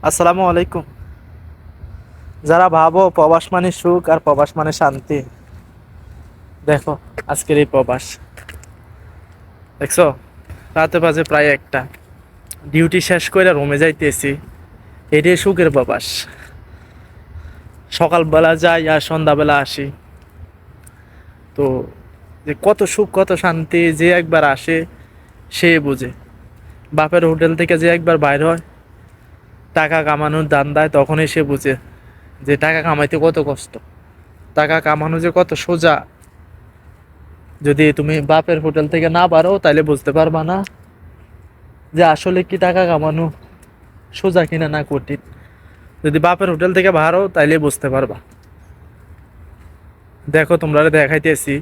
আসসালামু আলাইকুম। যারা ভাবো প্রবাস মানে সুখ আর প্রবাস মানে শান্তি, দেখো আজকের এই প্রবাস। দেখছো, রাতে বাজে প্রায় একটা, ডিউটি শেষ করে রুমে যাইতেছি। এটাই সুখের প্রবাস। সকালবেলা যাই আর সন্ধ্যাবেলা আসি। তো যে কত সুখ কত শান্তি যে একবার আসে সে বুঝে। বাপের হোটেল থেকে যে একবার বাইর হয়, টাকা কামানোর দান্দায়, তখনই সে বুঝে যে টাকা কামাইতে কত কষ্ট, টাকা কামানো যে কত সোজা। যদি তুমি বাপের হোটেল থেকে না পারো তাহলে বুঝতে পারবা না যে আসলে কি টাকা কামানো সোজা কিনা না কঠিন। যদি বাপের হোটেল থেকে বাহারো তাইলে বুঝতে পারবা। দেখো তোমরা দেখাইতেছি,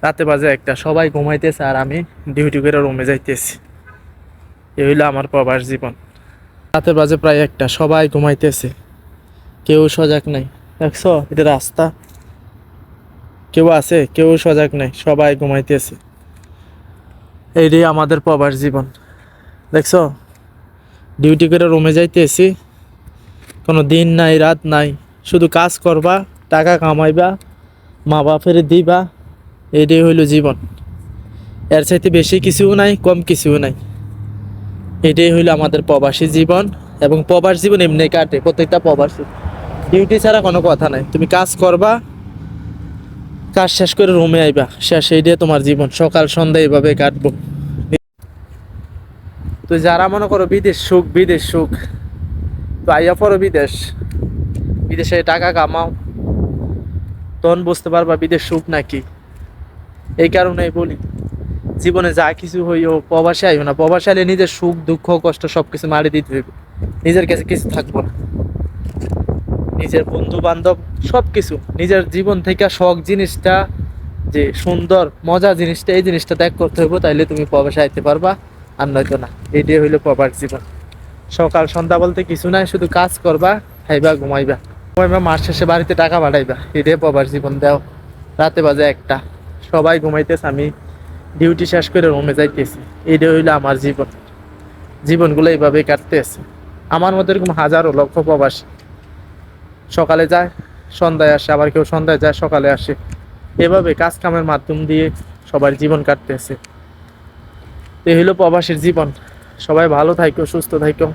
রাতে বাজে একটা, সবাই ঘুমাইতেছে আর আমি ডিউটি করে রুমে যাইতেছি। এই হইলো আমার প্রবাস জীবন। রাতে বাজে প্রায় একটা, সবাই ঘুমাইতেছে, কেউ সজাগ নাই। দেখছো এটা রাস্তা, কেউ আছে? কেউ সজাগ নাই, সবাই ঘুমাইতেছে। এইটাই আমাদের প্রবাস জীবন। দেখছো, ডিউটি করে রুমে যাইতেছি, কোনো দিন নাই রাত নাই, শুধু কাজ করবা, টাকা কামাইবা, মা বাপের দিবা। এটাই হইল জীবন। এর চাইতে বেশি কিছুও নাই, কম কিছুও নাই। এটাই হইল আমাদের প্রবাসী জীবন। এবং প্রবাস জীবন এমনি কাটে প্রত্যেকটা প্রবাসী। ডিউটি ছাড়া কোনো কথা নাই, তুমি কাজ করবা, কাজ শেষ করে রুমে আইবা, শেষ। এইটাই তোমার জীবন, সকাল সন্ধ্যা এইভাবে কাটবো। তো যারা মনে করো বিদেশ সুখ, বিদেশ সুখ, তো আইয়া পড়ো বিদেশ, বিদেশে টাকা কামাও, তখন বুঝতে পারবা বিদেশ সুখ নাকি। এই কারণেই বলি, জীবনে যা কিছু হইও প্রবাসে আইও না। প্রবাসে আইলে নিজের সুখ দুঃখ কষ্ট সবকিছু মারি দিতে হইবে, নিজের কাছে কিছু থাকবো না। নিজের বন্ধু বান্ধব সবকিছু, নিজের জীবন থেকে শখ জিনিসটা, যে সুন্দর মজা জিনিসটা, এই জিনিসটা ত্যাগ করতে হইব, তাইলে তুমি প্রবাসে আইতে পারবা, আর নয়তো না। এটাই হইলো প্রবাস জীবন। সকাল সন্ধ্যা বলতে কিছু নাই, শুধু কাজ করবা, খাইবা, ঘুমাইবা, ঘুমাইবা, মাস শেষে বাড়িতে টাকা পাঠাইবা। এটাই প্রবাস জীবন। দাও রাতে বাজে একটা, সবাই ঘুমাইতেছে, আমি ডিউটি শেষ করে রুমে যাইতেছি। এইটা হইলো আমার জীবন। জীবনগুলো এইভাবে কাটতেছে। আমার মতো এরকম হাজারো লক্ষ প্রবাসী সকালে যায়, সন্ধ্যায় আসে, আবার কেউ সন্ধ্যায় যায়, সকালে আসে। এভাবে কাজ কামের মাধ্যম দিয়ে সবার জীবন কাটতেছে। এই হইলো প্রবাসীর জীবন। সবাই ভালো থাইকো, সুস্থ থাইকো।